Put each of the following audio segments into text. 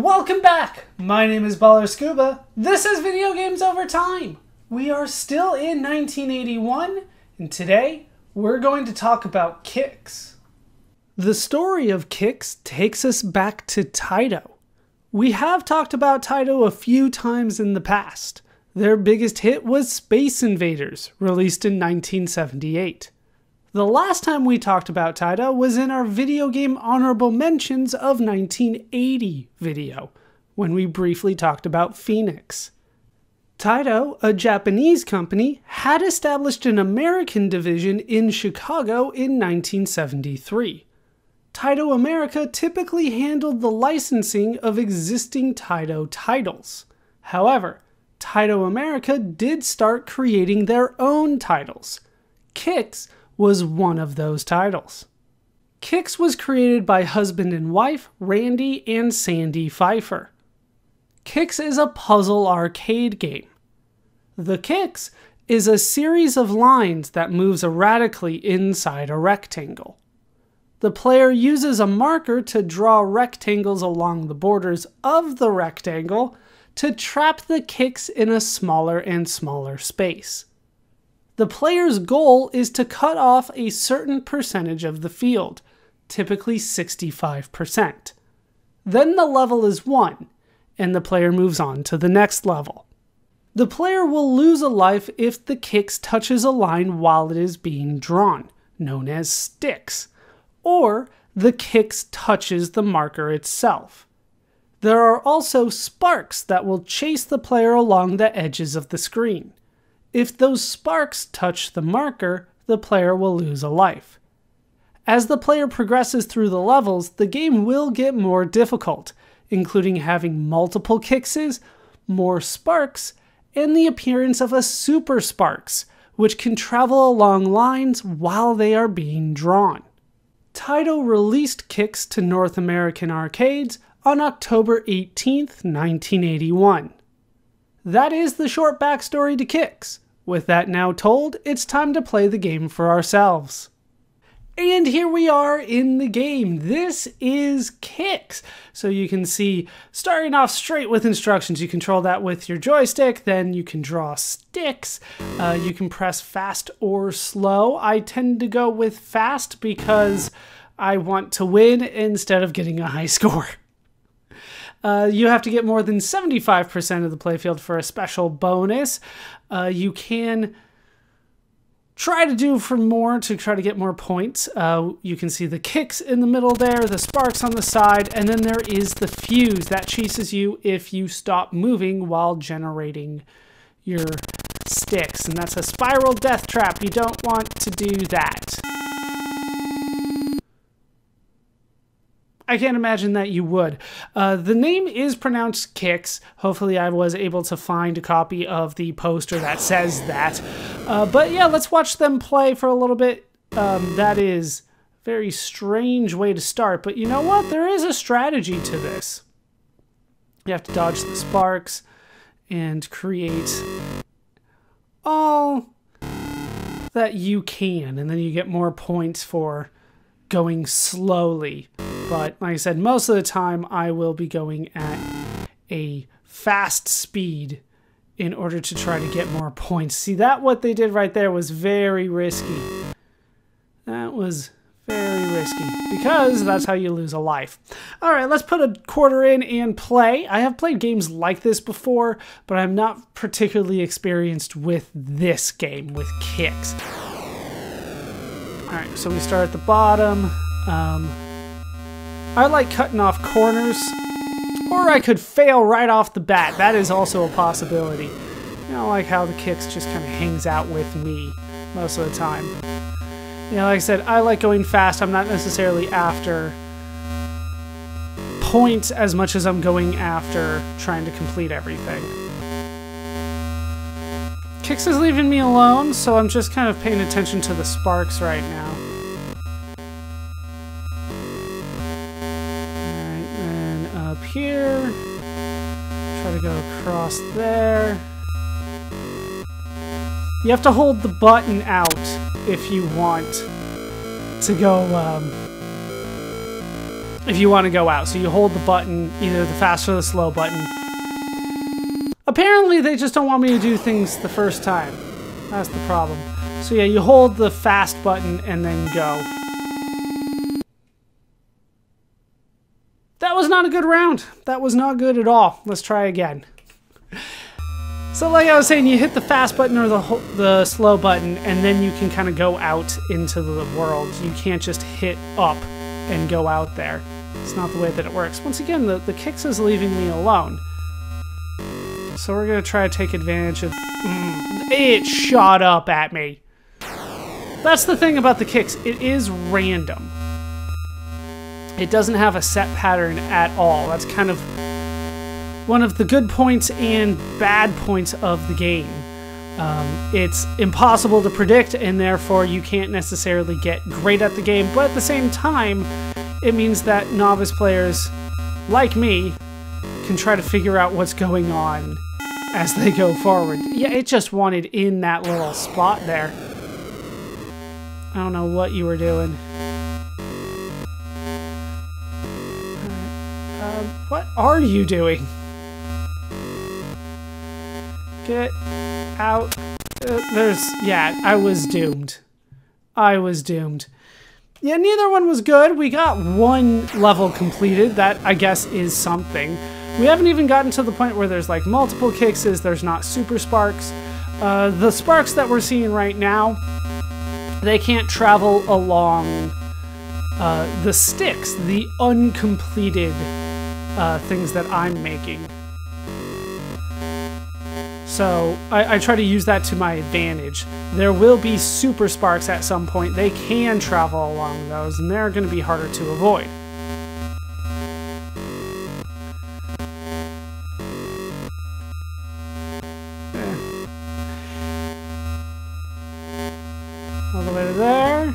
Welcome back! My name is Baller Scuba. This is Video Games Over Time. We are still in 1981, and today we're going to talk about Qix. The story of Qix takes us back to Taito. We have talked about Taito a few times in the past. Their biggest hit was Space Invaders, released in 1978. The last time we talked about Taito was in our video game honorable mentions of 1980 video, when we briefly talked about Phoenix. Taito, a Japanese company, had established an American division in Chicago in 1973. Taito America typically handled the licensing of existing Taito titles. However, Taito America did start creating their own titles. Qix was one of those titles. Qix was created by husband and wife Randy and Sandy Pfeiffer. Qix is a puzzle arcade game. The Qix is a series of lines that moves erratically inside a rectangle. The player uses a marker to draw rectangles along the borders of the rectangle to trap the Qix in a smaller and smaller space. The player's goal is to cut off a certain percentage of the field, typically 65%. Then the level is won, and the player moves on to the next level. The player will lose a life if the Qix touches a line while it is being drawn, known as sticks, or the Qix touches the marker itself. There are also sparks that will chase the player along the edges of the screen. If those sparks touch the marker, the player will lose a life. As the player progresses through the levels, the game will get more difficult, including having multiple Qixes, more sparks, and the appearance of a super sparks, which can travel along lines while they are being drawn. Taito released Qix to North American arcades on October 18th, 1981. That is the short backstory to Qix. With that now told, it's time to play the game for ourselves. And here we are in the game. This is Qix. So you can see, starting off straight with instructions, you control that with your joystick, then you can draw sticks. You can press fast or slow. I tend to go with fast because I want to win instead of getting a high score. You have to get more than 75% of the playfield for a special bonus. You can try to do for more to try to get more points. You can see the Qix in the middle there, the sparks on the side, and then there is the fuse that chases you if you stop moving while generating your sticks. And that's a spiral death trap. You don't want to do that. I can't imagine that you would. The name is pronounced Qix. Hopefully I was able to find a copy of the poster that says that. But yeah, let's watch them play for a little bit. That is a very strange way to start, but you know what? There is a strategy to this. You have to dodge the sparks and create all that you can, and then you get more points for going slowly. But like I said, most of the time I will be going at a fast speed in order to try to get more points. See, that what they did right there was very risky. That was very risky because that's how you lose a life. All right, let's put a quarter in and play. I have played games like this before, but I'm not particularly experienced with this game, with Qix. All right, so we start at the bottom. I like cutting off corners, or I could fail right off the bat. That is also a possibility. You know, like how the Qix just kind of hangs out with me most of the time. You know, like I said, I like going fast. I'm not necessarily after points as much as I'm going after trying to complete everything. Qix is leaving me alone, so I'm just kind of paying attention to the sparks right now. Here, try to go across there. You have to hold the button out if you want to go if you want to go out. So you hold the button, either the fast or the slow button. Apparently they just don't want me to do things the first time. That's the problem. So yeah, you hold the fast button and then go. That was not a good round. That was not good at all. Let's try again. So like I was saying, you hit the fast button or the slow button, and then you can kind of go out into the world. You can't just hit up and go out there. It's not the way that it works. Once again, the Kix is leaving me alone. So we're going to try to take advantage of... it shot up at me. That's the thing about the Kix. It is random. It doesn't have a set pattern at all. That's kind of one of the good points and bad points of the game. It's impossible to predict, and therefore you can't necessarily get great at the game, but at the same time, it means that novice players like me can try to figure out what's going on as they go forward. Yeah, it just wanted in that little spot there. I don't know what you were doing. What are you doing? Get out. Yeah, I was doomed. I was doomed. Yeah, neither one was good. We got one level completed. That, I guess, is something. We haven't even gotten to the point where there's like multiple Kixes. There's not super sparks. The sparks that we're seeing right now, they can't travel along the sticks, the uncompleted things that I'm making. So I try to use that to my advantage. There will be super sparks at some point. They can travel along those, and they're going to be harder to avoid. All the way to there.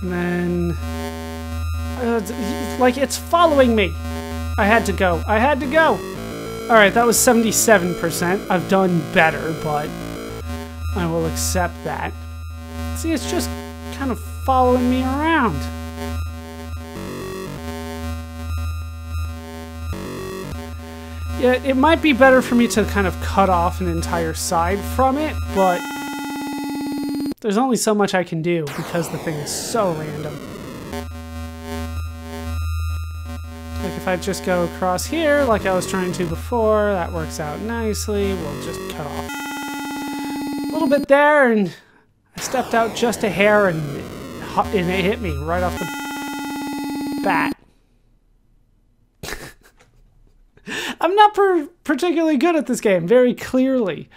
And then... like, it's following me. I had to go. I had to go. Alright, that was 77%. I've done better, but I will accept that. See, it's just kind of following me around. Yeah, it might be better for me to kind of cut off an entire side from it, but there's only so much I can do because the thing is so random. Like if I just go across here like I was trying to before, that works out nicely. We'll just cut off a little bit there, and I stepped out just a hair and it hit me right off the bat. I'm not particularly good at this game, very clearly.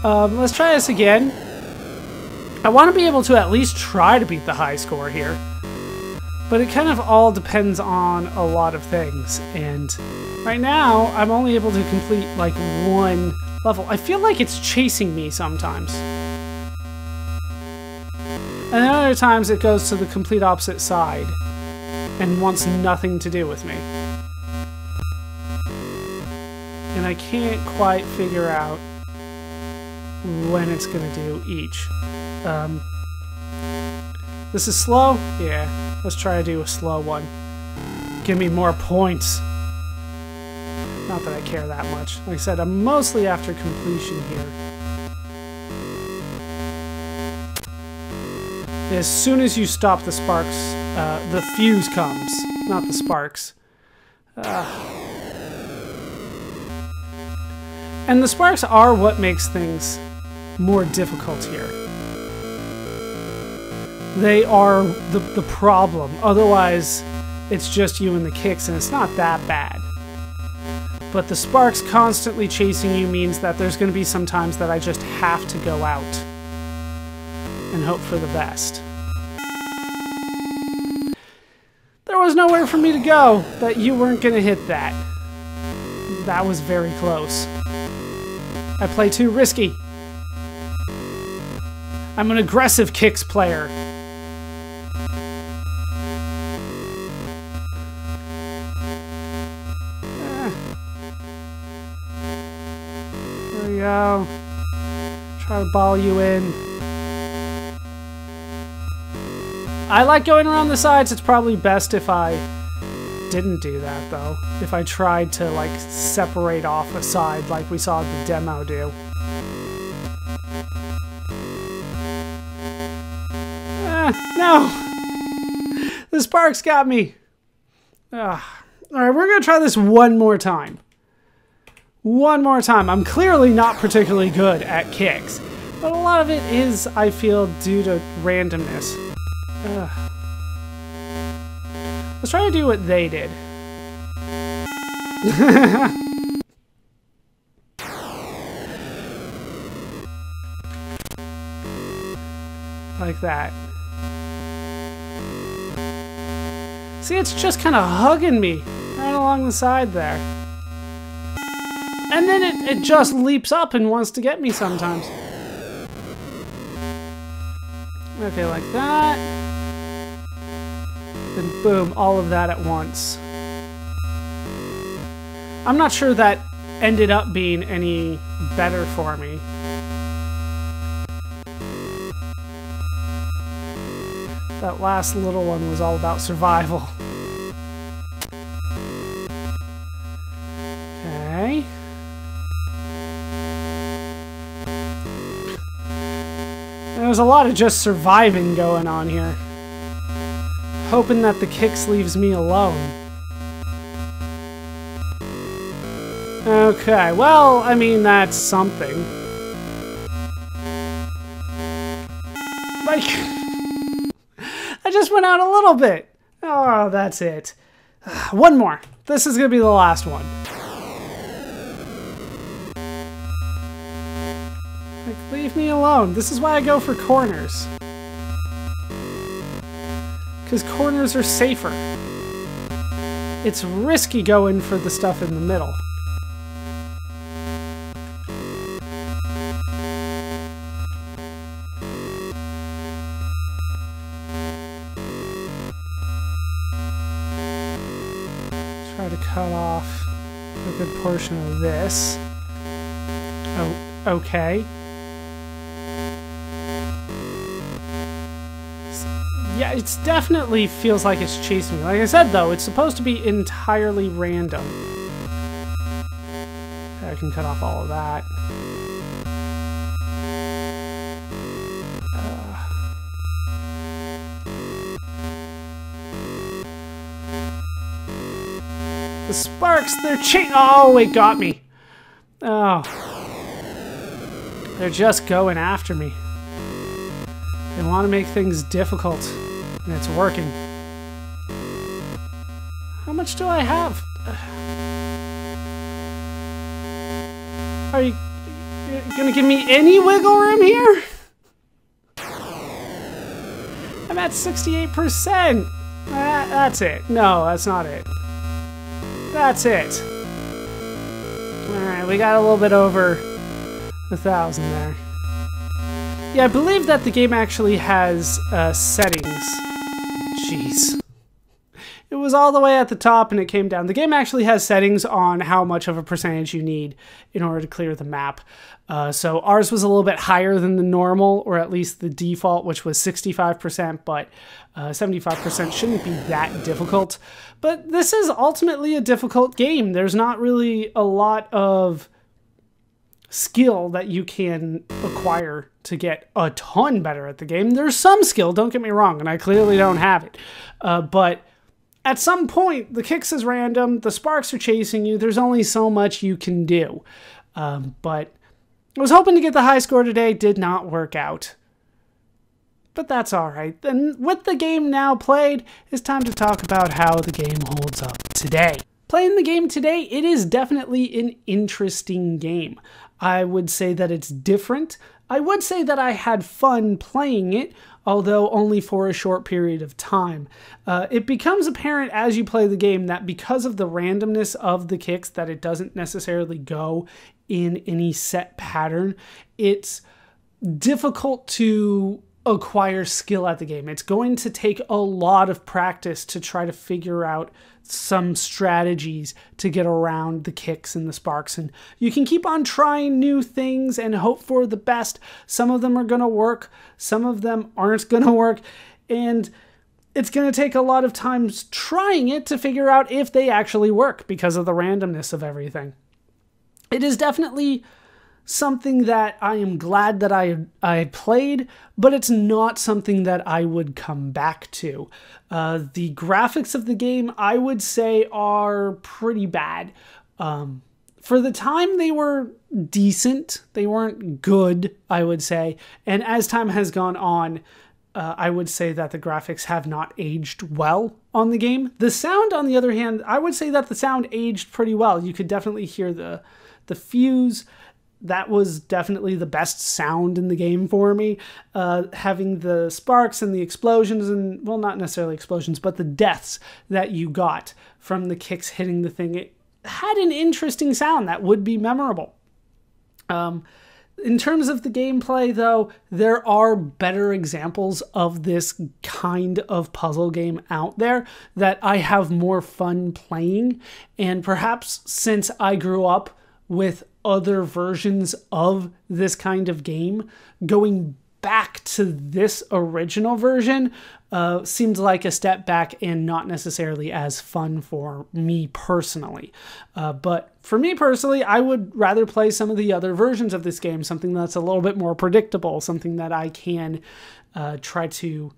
Let's try this again. I want to be able to at least try to beat the high score here. But it kind of all depends on a lot of things, and right now I'm only able to complete like one level. I feel like it's chasing me sometimes. And then other times it goes to the complete opposite side and wants nothing to do with me. And I can't quite figure out when it's going to do each. This is slow? Yeah. Let's try to do a slow one. Give me more points. Not that I care that much. Like I said, I'm mostly after completion here. As soon as you stop the sparks, the fuse comes, not the sparks. And the sparks are what makes things more difficult here. They are the problem. Otherwise, it's just you and the Kix, and it's not that bad. But the sparks constantly chasing you means that there's going to be some times that I just have to go out and hope for the best. There was nowhere for me to go that you weren't going to hit that. That was very close. I play too risky. I'm an aggressive Kix player. There we go. Try to ball you in. I like going around the sides. It's probably best if I didn't do that, though. If I tried to, like, separate off a side like we saw the demo do. No! The sparks got me! Alright, we're gonna try this one more time. One more time. I'm clearly not particularly good at kicks, but a lot of it is, I feel, due to randomness. Let's try to do what they did. Like that. See, it's just kind of hugging me right along the side there. And then it just leaps up and wants to get me sometimes. Okay, like that. Then boom, all of that at once. I'm not sure that ended up being any better for me. That last little one was all about survival. Okay. There's a lot of just surviving going on here. Hoping that the kicks leaves me alone. Okay, well, I mean, that's something. Like, I just went out a little bit. Oh, that's it. One more. This is gonna be the last one. Like, leave me alone. This is why I go for corners. Because corners are safer. It's risky going for the stuff in the middle. Try to cut off a good portion of this. Oh, okay. Yeah, it definitely feels like it's chasing me. Like I said, though, it's supposed to be entirely random. Okay, I can cut off all of that. The sparks, they're oh, it got me. Oh. They're just going after me. They want to make things difficult, and it's working. How much do I have? Are you gonna give me any wiggle room here? I'm at 68%. That's it. No, that's not it. That's it. Alright, we got a little bit over 1,000 there. Yeah, I believe that the game actually has settings. Jeez. It was all the way at the top and it came down. The game actually has settings on how much of a percentage you need in order to clear the map. So ours was a little bit higher than the normal, or at least the default, which was 65%, but 75% shouldn't be that difficult. But this is ultimately a difficult game. There's not really a lot of skill that you can acquire to get a ton better at the game. There's some skill, don't get me wrong, and I clearly don't have it. But at some point, the kicks is random, the sparks are chasing you, there's only so much you can do. But I was hoping to get the high score today, did not work out. But that's alright. And with the game now played, it's time to talk about how the game holds up today. Playing the game today, it is definitely an interesting game. I would say that it's different. I would say that I had fun playing it, although only for a short period of time. It becomes apparent as you play the game that because of the randomness of the kicks, that it doesn't necessarily go in any set pattern, it's difficult to acquire skill at the game. It's going to take a lot of practice to try to figure out some strategies to get around the kicks and the sparks, and you can keep on trying new things and hope for the best. Some of them are going to work, some of them aren't going to work, and it's going to take a lot of times trying it to figure out if they actually work because of the randomness of everything. It is definitely something that I am glad that I played, but it's not something that I would come back to. The graphics of the game, I would say, are pretty bad. For the time, they were decent. They weren't good, I would say. And as time has gone on, I would say that the graphics have not aged well on the game. The sound, on the other hand, I would say that the sound aged pretty well. You could definitely hear the fuse. That was definitely the best sound in the game for me. Having the sparks and the explosions, and, well, not necessarily explosions, but the deaths that you got from the kicks hitting the thing, it had an interesting sound that would be memorable. In terms of the gameplay, though, there are better examples of this kind of puzzle game out there that I have more fun playing. And perhaps since I grew up with other versions of this kind of game, going back to this original version seemed like a step back and not necessarily as fun for me personally. But for me personally, I would rather play some of the other versions of this game, something that's a little bit more predictable, something that I can try to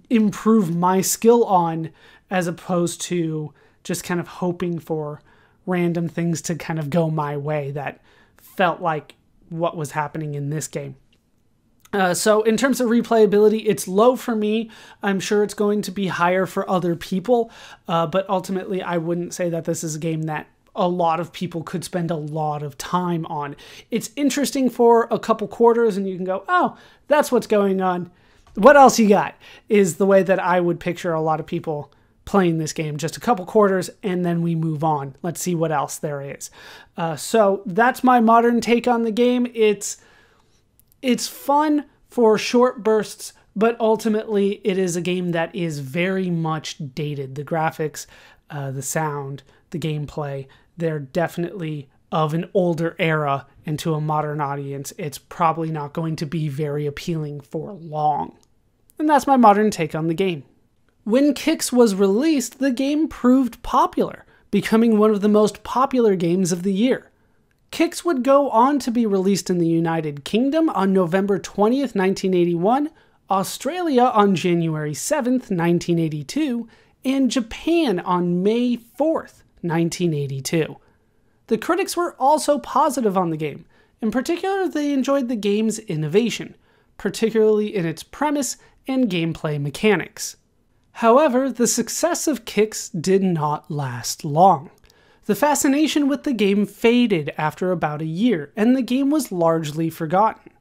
improve my skill on, as opposed to just kind of hoping for random things to kind of go my way that felt like what was happening in this game. So in terms of replayability, it's low for me. I'm sure it's going to be higher for other people, but ultimately I wouldn't say that this is a game that a lot of people could spend a lot of time on. It's interesting for a couple quarters and you can go, oh, that's what's going on. What else you got? Is the way that I would picture a lot of people playing this game. Just a couple quarters and then we move on. Let's see what else there is. So that's my modern take on the game. It's fun for short bursts, but ultimately it is a game that is very much dated. The graphics, the sound, the gameplay, they're definitely of an older era, and to a modern audience, it's probably not going to be very appealing for long. And that's my modern take on the game. When Qix was released, the game proved popular, becoming one of the most popular games of the year. Qix would go on to be released in the United Kingdom on November 20th, 1981, Australia on January 7th, 1982, and Japan on May 4th, 1982. The critics were also positive on the game. In particular, they enjoyed the game's innovation, particularly in its premise and gameplay mechanics. However, the success of Qix did not last long. The fascination with the game faded after about a year, and the game was largely forgotten.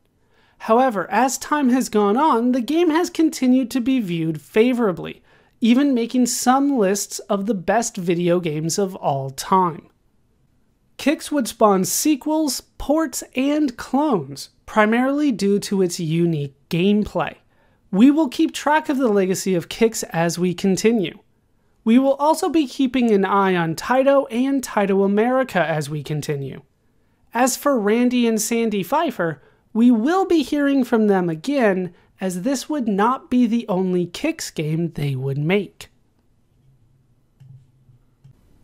However, as time has gone on, the game has continued to be viewed favorably, even making some lists of the best video games of all time. Qix would spawn sequels, ports, and clones, primarily due to its unique gameplay. We will keep track of the legacy of Qix as we continue. We will also be keeping an eye on Taito and Taito America as we continue. As for Randy and Sandy Pfeiffer, we will be hearing from them again, as this would not be the only Qix game they would make.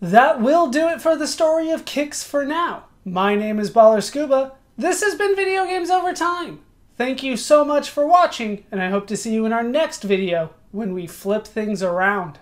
That will do it for the story of Qix for now. My name is BallerScuba. This has been Video Games Over Time. Thank you so much for watching, and I hope to see you in our next video when we flip things around.